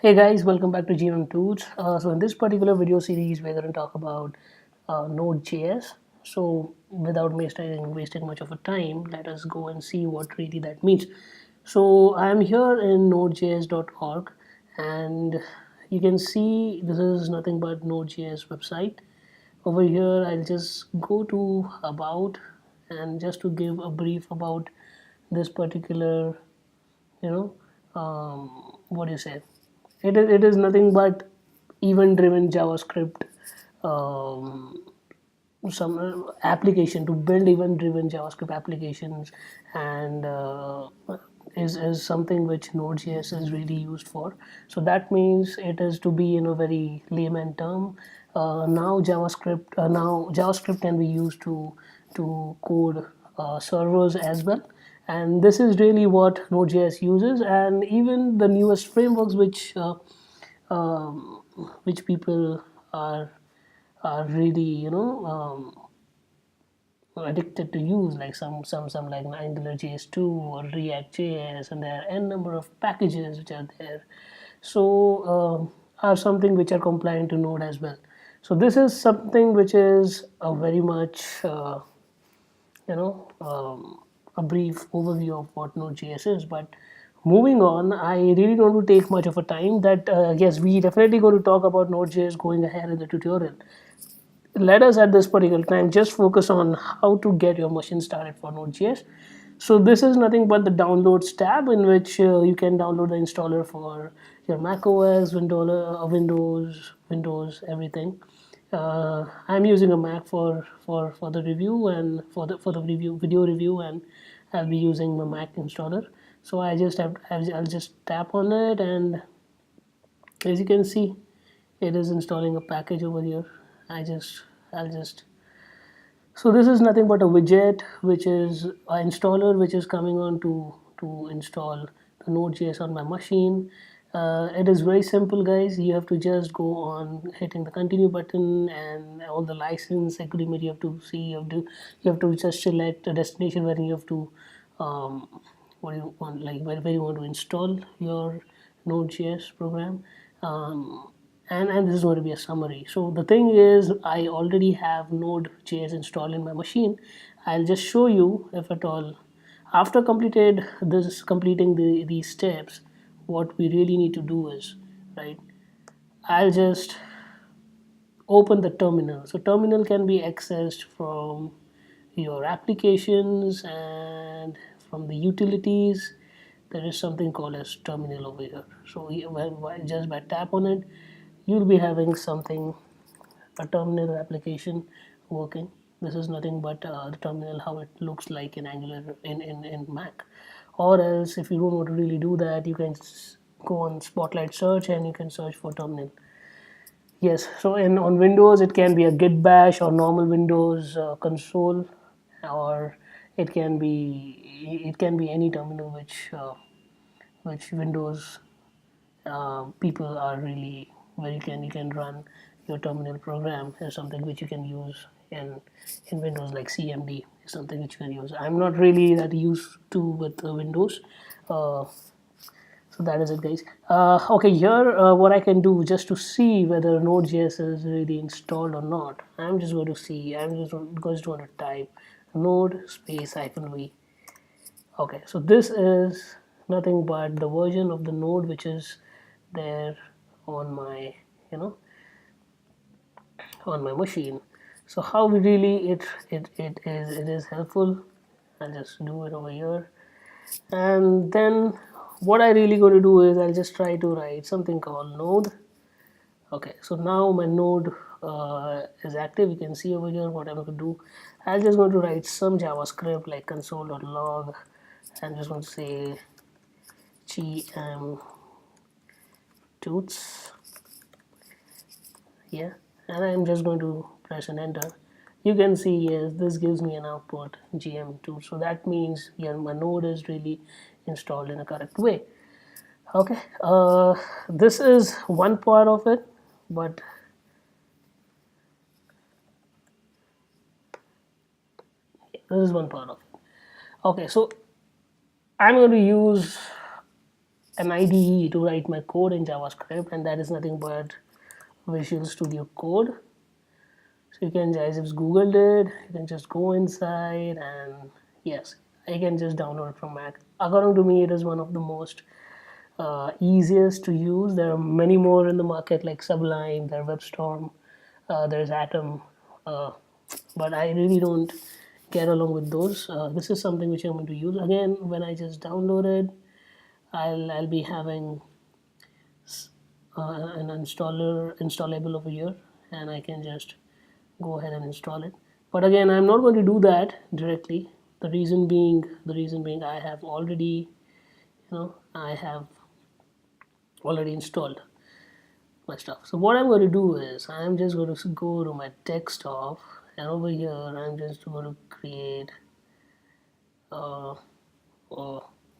Hey guys, welcome back to GM Tools. So in this particular video series, we're going to talk about Node.js. So without wasting much of a time, let us go and see what really that means. So I'm here in nodejs.org, and you can see this is nothing but Node.js website. Over here, I'll just go to about, and just to give a brief about this particular, you know, what do you say? It is nothing but event-driven JavaScript, um, some application to build event-driven JavaScript applications, and is something which Node.js is really used for. So that means it is, to be in a very layman term. Now JavaScript can be used to code servers as well, and this is really what Node.js uses. And even the newest frameworks which people are really addicted to use, like some like Angular JS2 or React JS, and there are n number of packages which are there. So are something which are compliant to Node as well. So this is something which is a very much a brief overview of what Node.js is. But moving on, I really don't want to take much of a time. That yes, we definitely going to talk about Node.js going ahead in the tutorial. Let us at this particular time just focus on how to get your machine started for Node.js. So this is nothing but the downloads tab, in which you can download the installer for your Mac OS, Windows, everything. I'm using a Mac for the review and for the video review, and I'll be using my Mac installer. So I'll just tap on it, and as you can see, it is installing a package over here. I'll just So this is nothing but a widget, which is an installer which is coming on to install the Node.js on my machine. It is very simple, guys. You have to just go on hitting the continue button, and all the license agreement you have to see. You have to just select a destination where you have to what do you want, like where you want to install your Node.js program. And this is going to be a summary. So the thing is, I already have Node.js installed in my machine. I'll just show you, if at all, after completing these steps, what we really need to do is, right, I'll just open the terminal. So terminal can be accessed from your applications and from the utilities. There is something called as terminal over here. So just by tap on it, you'll be having something, a terminal application working. This is nothing but the terminal, how it looks like in Angular in Mac. Or else, if you don't want to really do that, you can go on Spotlight search and you can search for terminal. Yes, so on Windows it can be a git bash or normal Windows console, or it can be any terminal which Windows people are really, where you can run your terminal program, is something which you can use in Windows, like CMD is something which you can use. I'm not really that used to with Windows. Uh, so that is it, guys. Okay, here what I can do just to see whether Node.js is really installed or not. I'm just going to see. I'm just going to type node space -v. Okay, so this is nothing but the version of the node which is there on my, on my machine. So how really it is helpful. I'll just do it over here, and then what I really going to do is I'll just try to write something called node. Okay, so now my node is active. You can see over here what I'm going to do. I'm just going to write some JavaScript like console.log. I'm just going to say gm toots, yeah, and I'm just going to press an enter. You can see, yes, this gives me an output gm2. So that means, yeah, my node is really installed in a correct way. Okay, this is one part of it, but this is one part of it. Okay, so I'm going to use an IDE to write my code in JavaScript, and that is nothing but Visual Studio Code. So you can just Googled it, you can just go inside, and yes, I can just download it from Mac. According to me, it is one of the most easiest to use. There are many more in the market like Sublime, there's WebStorm, there's Atom, uh, but I really don't get along with those. This is something which I'm going to use. Again, when I just download it, I'll be having an installable over here, and I can just go ahead and install it. But again, I'm not going to do that directly. The reason being I have already, I have already installed my stuff. So what I'm going to do is I'm just going to go to my desktop, and over here I'm just going to create or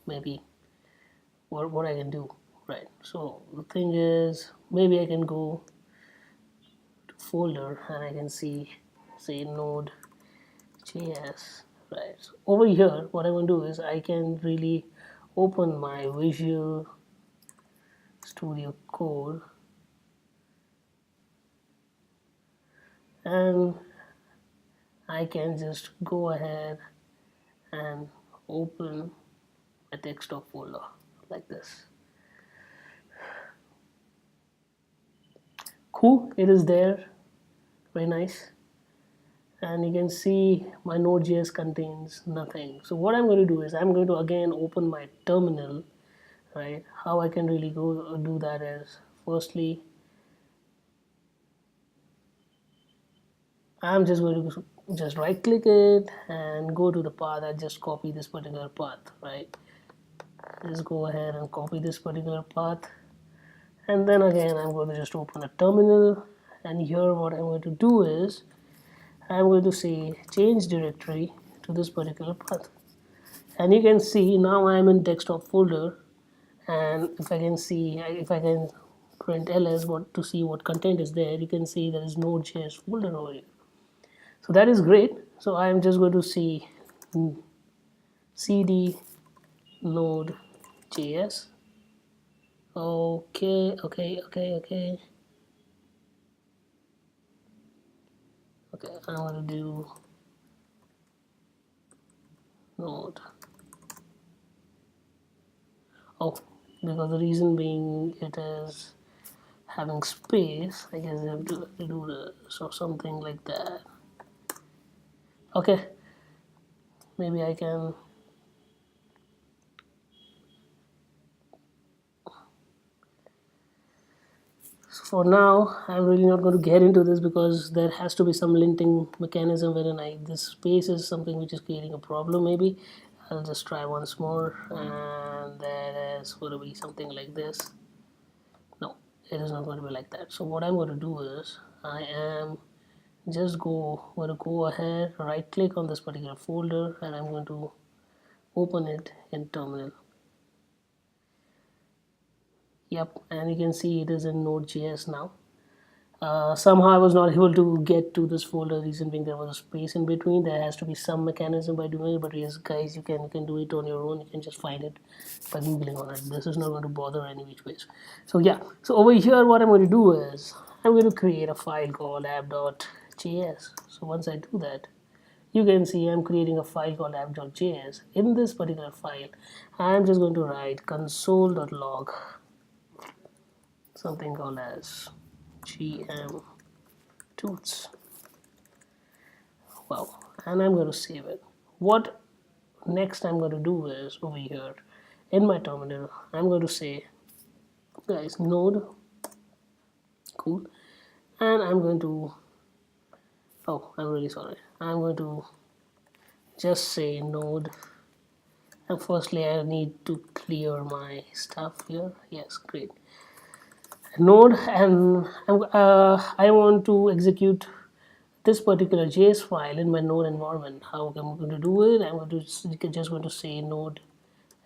maybe what I can do, right? So the thing is, maybe I can go to folder and I can see, say, Node.js, right? So over here, what I'm going to do is I can really open my Visual Studio Code, and I can just go ahead and open a desktop folder like this. Cool, it is there, very nice. And you can see my Node.js contains nothing. So what I'm going to do is I'm going to again open my terminal, right? How I can really go do that is, firstly, I'm just going to just right click it and go to the path. I just copy this particular path, right? Just go ahead and copy this particular path, and then again I'm going to just open a terminal, and here what I'm going to do is I'm going to say change directory to this particular path, and you can see now I'm in desktop folder, and if I can print ls what to see what content is there, you can see there is Node.js folder over here. So that is great. So I am just going to see cd Node.js. Okay. I'm going to do Node. Oh, because the reason being it is having space, I guess I have to do this or something like that. Okay, maybe I can. So for now, I'm really not going to get into this because there has to be some linting mechanism wherein this space is something which is creating a problem. Maybe I'll just try once more, and that is going to be something like this. No, it is not going to be like that. So what I'm going to do is I am just going to go ahead, right click on this particular folder, and I'm going to open it in terminal. Yep, and you can see it is in Node.js now. Somehow I was not able to get to this folder, reason being there was a space in between. There has to be some mechanism by doing it, but yes guys, you can do it on your own. You can just find it by googling on it. This is not going to bother any which ways. So yeah, so over here what I'm going to do is I'm going to create a file called app.js. So once I do that, you can see I'm creating a file called app.js. In this particular file, I'm just going to write console.log something called as gm tools. Wow, and I'm going to save it. What next I'm going to do is over here in my terminal, I'm going to say, guys, node, cool, and I'm going to, oh, I'm really sorry, I'm going to just say node, and firstly I need to clear my stuff here. Yes, great. Node, and I want to execute this particular JS file in my Node environment. How I'm going to do it? I'm going to just going to say node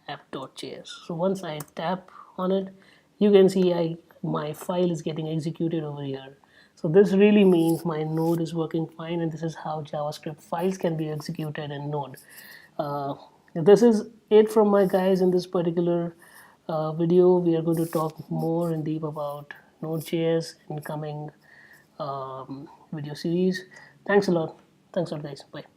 app.js. So once I tap on it, you can see my file is getting executed over here. So this really means my Node is working fine, and this is how JavaScript files can be executed in Node. This is it from my guys in this particular video, we are going to talk more in deep about Node.js in coming video series. Thanks a lot. Thanks a lot, guys. Bye.